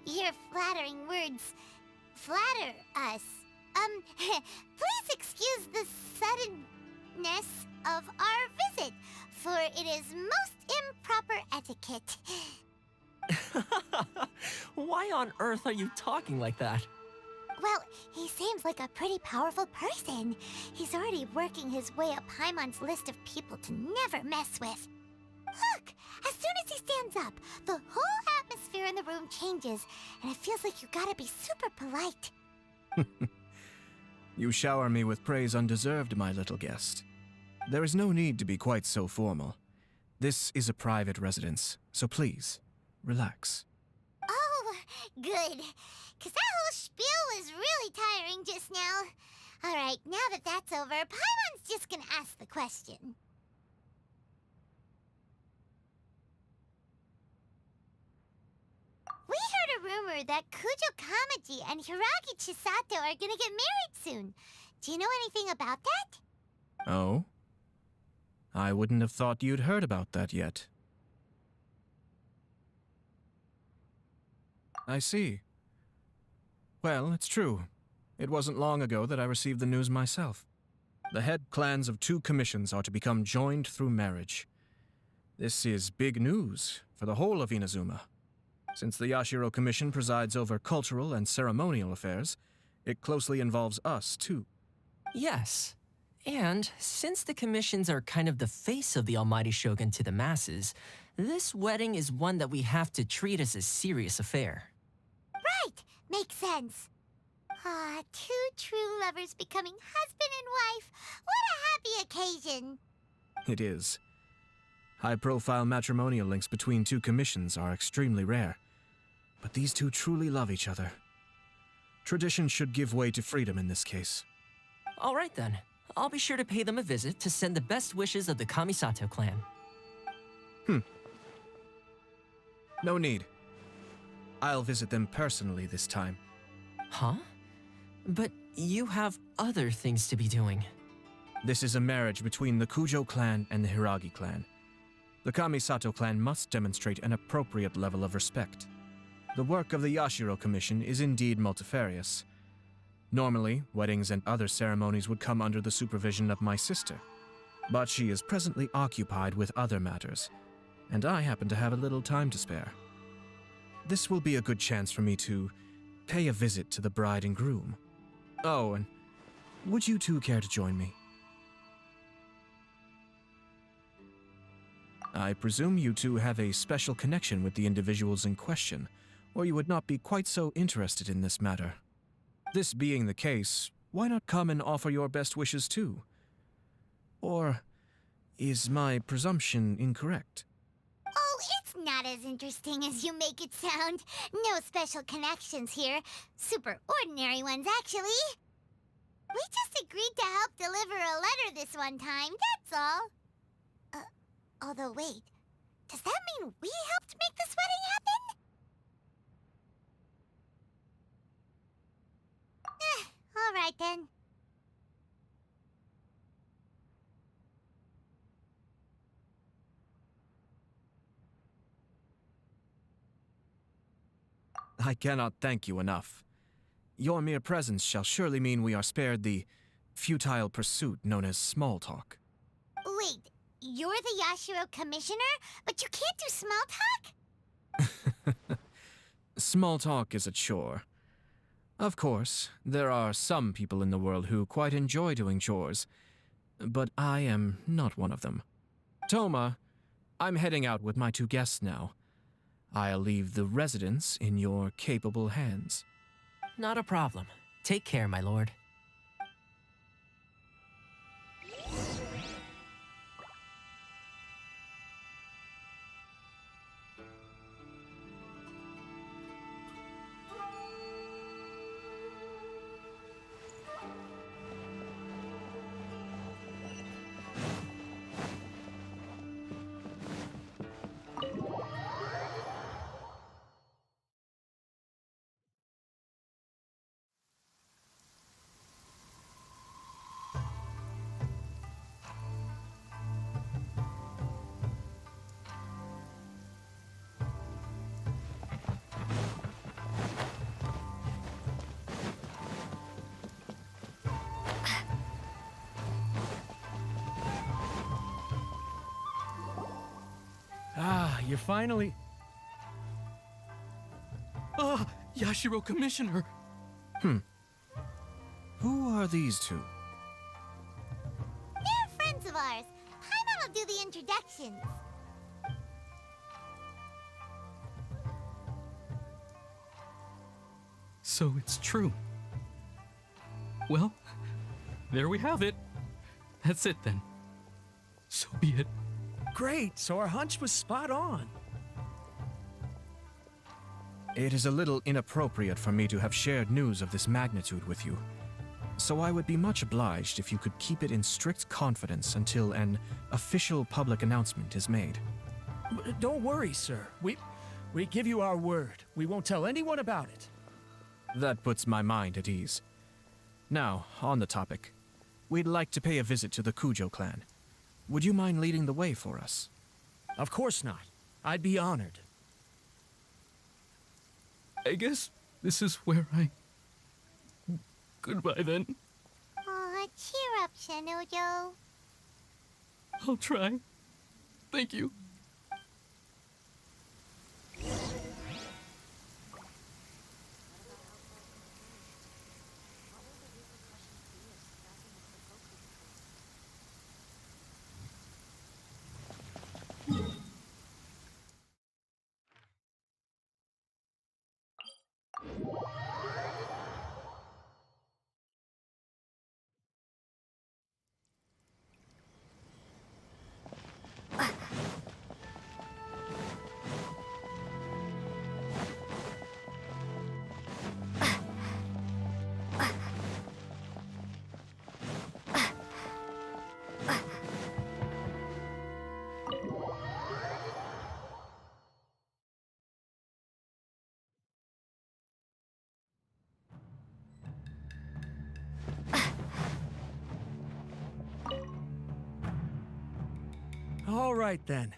Your flattering words flatter us. Please excuse the suddenness of our visit, for it is most improper etiquette. Why on earth are you talking like that? Well, he seems like a pretty powerful person. He's already working his way up Paimon's list of people to never mess with. Look! As soon as he stands up, the whole atmosphere in the room changes, and it feels like you gotta be super polite. You shower me with praise undeserved, my little guest. There is no need to be quite so formal. This is a private residence, so please, relax. Oh, good. 'Cause that whole spiel was really tiring just now. Alright, now that that's over, Paimon's just gonna ask the question. We heard a rumor that Kujo Kamaji and Hiragi Chisato are gonna get married soon. Do you know anything about that? Oh? I wouldn't have thought you'd heard about that yet. I see. Well, it's true. It wasn't long ago that I received the news myself. The head clans of 2 commissions are to become joined through marriage. This is big news for the whole of Inazuma. Since the Yashiro Commission presides over cultural and ceremonial affairs, it closely involves us, too. Yes. And since the commissions are kind of the face of the Almighty Shogun to the masses, this wedding is one that we have to treat as a serious affair. Right! Makes sense. Ah, 2 true lovers becoming husband and wife. What a happy occasion! It is. High-profile matrimonial links between 2 commissions are extremely rare. But these 2 truly love each other. Tradition should give way to freedom in this case. All right then. I'll be sure to pay them a visit to send the best wishes of the Kamisato clan. No need. I'll visit them personally this time. Huh? But you have other things to be doing. This is a marriage between the Kujo clan and the Hiragi clan. The Kamisato clan must demonstrate an appropriate level of respect. The work of the Yashiro Commission is indeed multifarious. Normally, weddings and other ceremonies would come under the supervision of my sister. But she is presently occupied with other matters, and I happen to have a little time to spare. This will be a good chance for me to pay a visit to the bride and groom. Oh, and would you 2 care to join me? I presume you 2 have a special connection with the individuals in question, or you would not be quite so interested in this matter. This being the case, why not come and offer your best wishes too? Or is my presumption incorrect? Oh, it's not as interesting as you make it sound. No special connections here. Super ordinary ones, actually. We just agreed to help deliver a letter this one time, that's all. Although wait, does that mean we helped make this wedding happen? All right then. I cannot thank you enough. Your mere presence shall surely mean we are spared the futile pursuit known as small talk. Wait, you're the Yashiro Commissioner, but you can't do small talk? Small talk is a chore. Of course, there are some people in the world who quite enjoy doing chores, but I am not one of them. Toma, I'm heading out with my 2 guests now. I'll leave the residence in your capable hands. Not a problem. Take care, my lord. you're finally... Ah, Yashiro Commissioner! Who are these two? They're friends of ours. Paimon will do the introductions. So it's true. Well, there we have it. That's it then. So be it. Great, so our hunch was spot on. It is a little inappropriate for me to have shared news of this magnitude with you. So I would be much obliged if you could keep it in strict confidence until an official public announcement is made. Don't worry, sir. We give you our word. We won't tell anyone about it. That puts my mind at ease. Now, on the topic. We'd like to pay a visit to the Kujo clan. Would you mind leading the way for us? Of course not. I'd be honored. I guess this is where I... Goodbye then. Aw, cheer up, Shinojo. I'll try. Thank you. All right, then.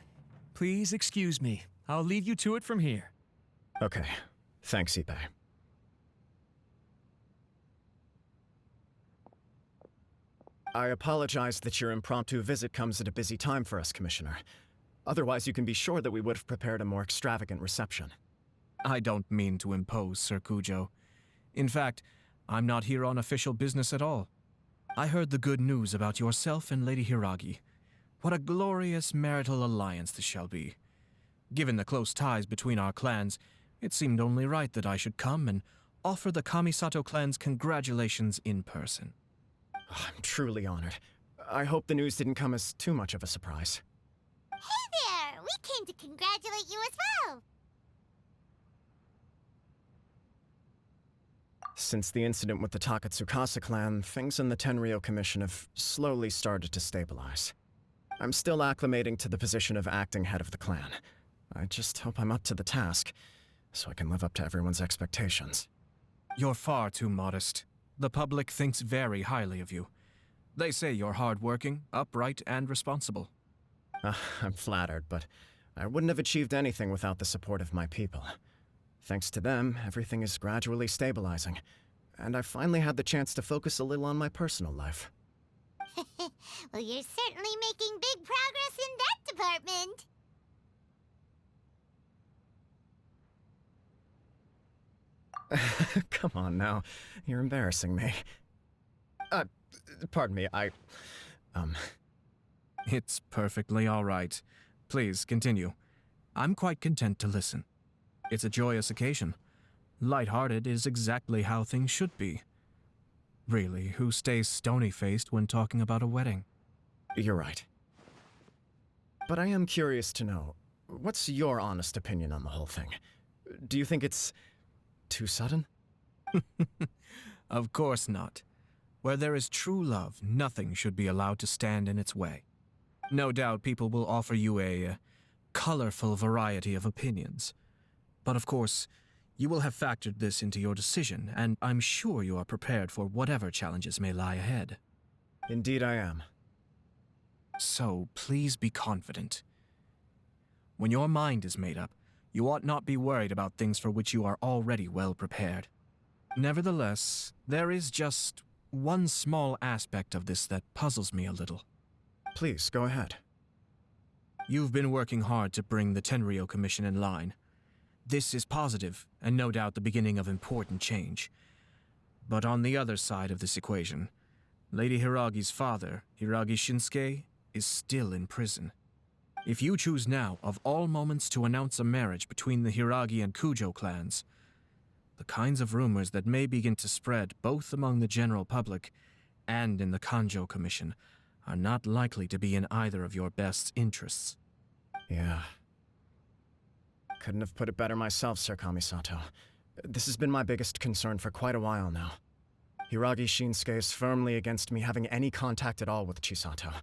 Please excuse me. I'll leave you to it from here. Okay. Thanks, Ippei. I apologize that your impromptu visit comes at a busy time for us, Commissioner. Otherwise, you can be sure that we would have prepared a more extravagant reception. I don't mean to impose, Sir Kujo. In fact, I'm not here on official business at all. I heard the good news about yourself and Lady Hiragi. What a glorious marital alliance this shall be. Given the close ties between our clans, it seemed only right that I should come and offer the Kamisato clan's congratulations in person. I'm truly honored. I hope the news didn't come as too much of a surprise. Hey there! We came to congratulate you as well! Since the incident with the Takatsukasa clan, things in the Tenryou Commission have slowly started to stabilize. I'm still acclimating to the position of acting head of the clan. I just hope I'm up to the task, so I can live up to everyone's expectations. You're far too modest. The public thinks very highly of you. They say you're hardworking, upright, and responsible. I'm flattered, but I wouldn't have achieved anything without the support of my people. Thanks to them, everything is gradually stabilizing, and I've finally had the chance to focus a little on my personal life. Well, you're certainly making big progress in that department. Come on now, you're embarrassing me. Pardon me, It's perfectly all right. Please, continue. I'm quite content to listen. It's a joyous occasion. Light-hearted is exactly how things should be. Really, who stays stony-faced when talking about a wedding? You're right. But I am curious to know, what's your honest opinion on the whole thing? Do you think it's too sudden? Of course not. Where there is true love, nothing should be allowed to stand in its way. No doubt people will offer you a colorful variety of opinions. But of course, you will have factored this into your decision, and I'm sure you are prepared for whatever challenges may lie ahead. Indeed I am. So, please be confident. When your mind is made up, you ought not be worried about things for which you are already well prepared. Nevertheless, there is just one small aspect of this that puzzles me a little. Please, go ahead. You've been working hard to bring the Tenryou Commission in line. This is positive, and no doubt the beginning of important change. But on the other side of this equation, Lady Hiragi's father, Hiragi Shinsuke, is still in prison. If you choose now, of all moments, to announce a marriage between the Hiragi and Kujo clans, the kinds of rumors that may begin to spread both among the general public and in the Kanjo Commission are not likely to be in either of your best interests. Yeah. Couldn't have put it better myself, Sir Kamisato. This has been my biggest concern for quite a while now. Hiragi Shinsuke is firmly against me having any contact at all with Chisato.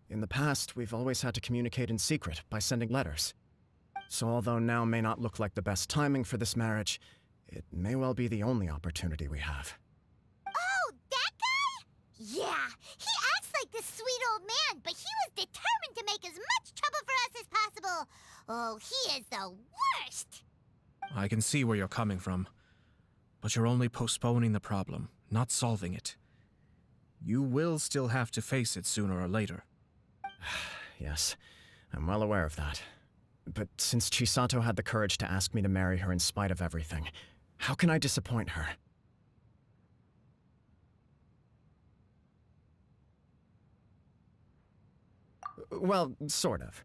In the past, we've always had to communicate in secret by sending letters. So although now may not look like the best timing for this marriage, it may well be the only opportunity we have. Oh, that guy? Yeah, he acts like this sweet old man, but he was determined to make as much trouble for us as possible. Oh, he is the worst! I can see where you're coming from, but you're only postponing the problem, not solving it. You will still have to face it sooner or later. Yes, I'm well aware of that. But since Chisato had the courage to ask me to marry her in spite of everything, how can I disappoint her? Well, sort of.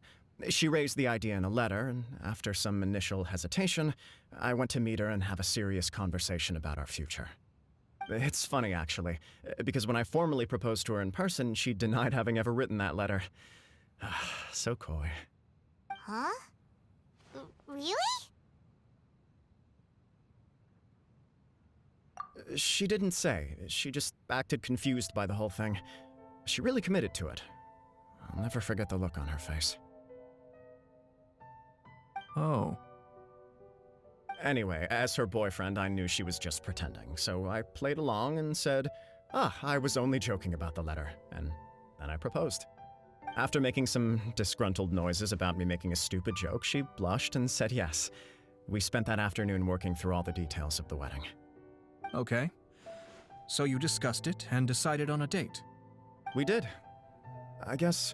She raised the idea in a letter, and after some initial hesitation, I went to meet her and have a serious conversation about our future. It's funny, actually, because when I formally proposed to her in person, she denied having ever written that letter. So coy. Huh? Really? She didn't say. She just acted confused by the whole thing. She really committed to it. I'll never forget the look on her face. Oh. Anyway, as her boyfriend, I knew she was just pretending, so I played along and said, I was only joking about the letter, and then I proposed. After making some disgruntled noises about me making a stupid joke, she blushed and said yes. We spent that afternoon working through all the details of the wedding. Okay. So you discussed it and decided on a date. We did. I guess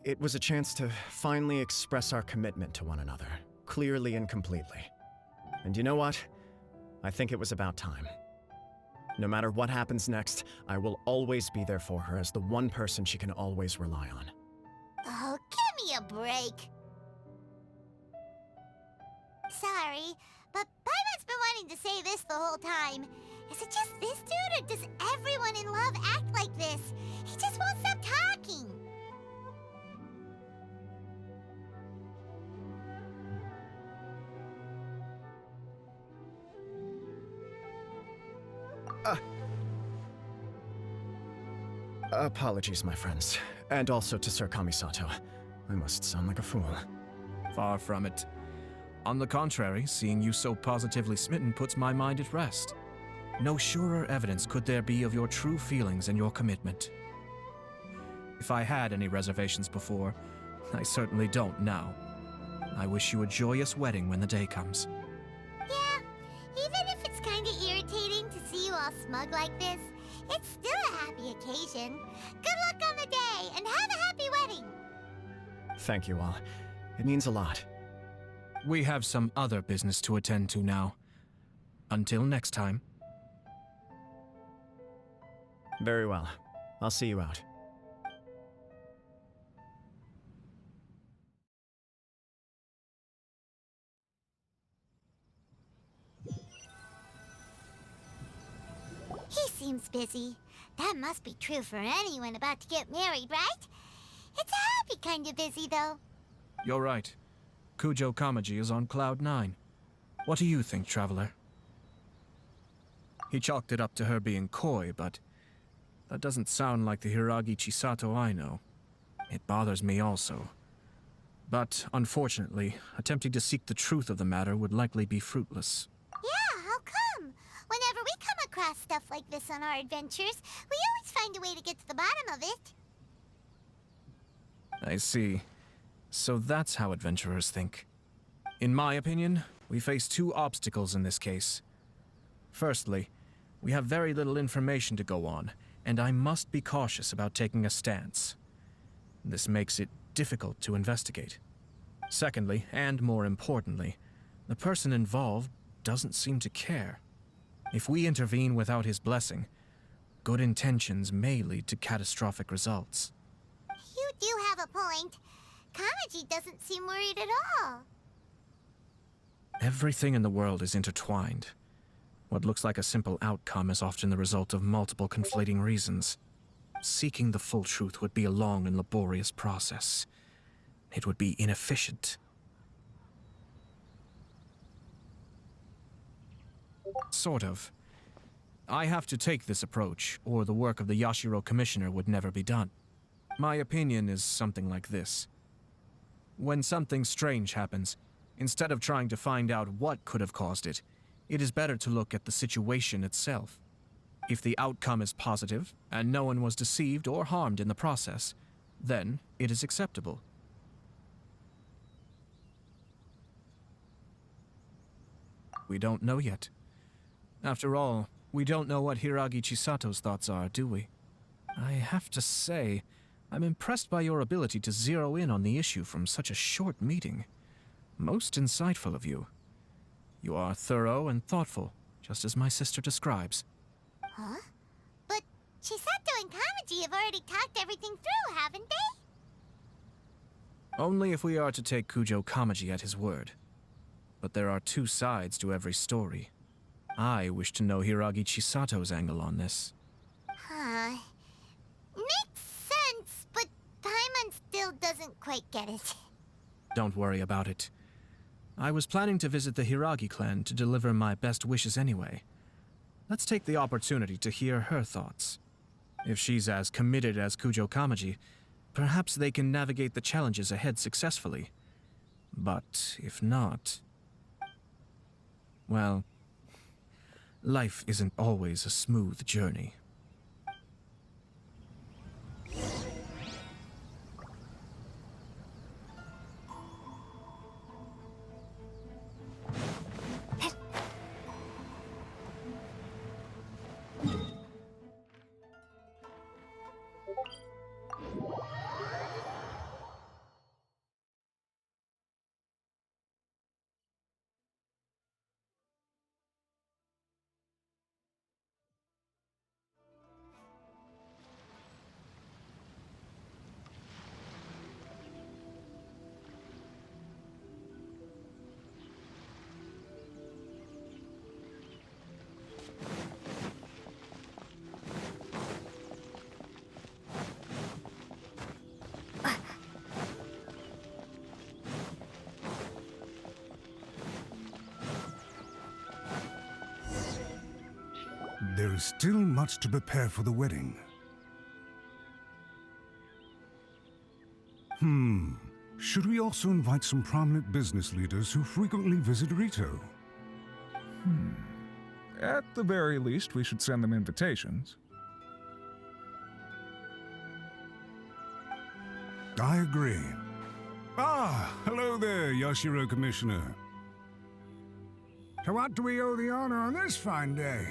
it was a chance to finally express our commitment to one another, clearly and completely. And you know what? I think it was about time. No matter what happens next, I will always be there for her as the one person she can always rely on. Oh, give me a break. Sorry, but Paimon's been wanting to say this the whole time. Is it just this dude, or does everyone in love act like this? He just won't stop talking. Apologies, my friends. And also to Sir Kamisato. I must sound like a fool. Far from it. On the contrary, seeing you so positively smitten puts my mind at rest. No surer evidence could there be of your true feelings and your commitment. If I had any reservations before, I certainly don't now. I wish you a joyous wedding when the day comes. Yeah, even if it's kinda irritating to see you all smug like this, it's still a happy occasion. Good luck on the day, and have a happy wedding! Thank you all. It means a lot. We have some other business to attend to now. Until next time. Very well. I'll see you out. He seems busy. That must be true for anyone about to get married, right? It's a happy kind of busy, though. You're right. Kujo Kamaji is on cloud 9. What do you think, Traveler? He chalked it up to her being coy, but that doesn't sound like the Hiragi Chisato I know. It bothers me also. But, unfortunately, attempting to seek the truth of the matter would likely be fruitless. Yeah, how come? Whenever we come across stuff like this on our adventures, we always find a way to get to the bottom of it. I see. So that's how adventurers think. In my opinion, we face two obstacles in this case. Firstly, we have very little information to go on, and I must be cautious about taking a stance. This makes it difficult to investigate. Secondly, and more importantly, the person involved doesn't seem to care. If we intervene without his blessing, good intentions may lead to catastrophic results. You do have a point. Kamaji doesn't seem worried at all. Everything in the world is intertwined. What looks like a simple outcome is often the result of multiple conflating reasons. Seeking the full truth would be a long and laborious process. It would be inefficient. Sort of. I have to take this approach, or the work of the Yashiro Commissioner would never be done. My opinion is something like this. When something strange happens, instead of trying to find out what could have caused it, it is better to look at the situation itself. If the outcome is positive, and no one was deceived or harmed in the process, then it is acceptable. We don't know yet. After all, we don't know what Hiragi Chisato's thoughts are, do we? I have to say, I'm impressed by your ability to zero in on the issue from such a short meeting. Most insightful of you. You are thorough and thoughtful, just as my sister describes. Huh? But Chisato and Kamaji have already talked everything through, haven't they? Only if we are to take Kujo Kamaji at his word. But there are two sides to every story. I wish to know Hiragi Chisato's angle on this. Huh. Makes sense, but Paimon still doesn't quite get it. Don't worry about it. I was planning to visit the Hiragi clan to deliver my best wishes anyway. Let's take the opportunity to hear her thoughts. If she's as committed as Kujo Kamaji, perhaps they can navigate the challenges ahead successfully. But if not... well, life isn't always a smooth journey. There is still much to prepare for the wedding. Should we also invite some prominent business leaders who frequently visit Rito? At the very least, we should send them invitations. I agree. Ah, hello there, Yashiro Commissioner. To what do we owe the honor on this fine day?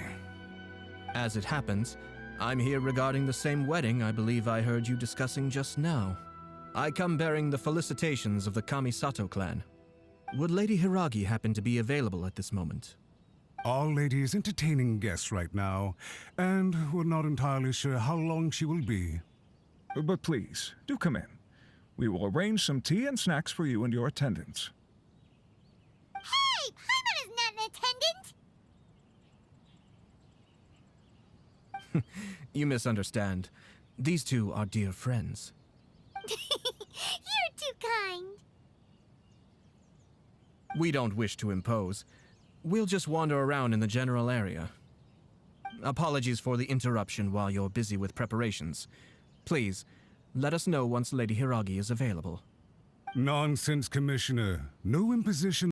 As it happens, I'm here regarding the same wedding I believe I heard you discussing just now. I come bearing the felicitations of the Kamisato clan. Would Lady Hiragi happen to be available at this moment? Our lady is entertaining guests right now, and we're not entirely sure how long she will be. But please, do come in. We will arrange some tea and snacks for you and your attendants. Hey! Paimon is not an attendant! You misunderstand. These two are dear friends. You're too kind. We don't wish to impose. We'll just wander around in the general area. Apologies for the interruption while you're busy with preparations. Please, let us know once Lady Hiragi is available. Nonsense, Commissioner. No imposition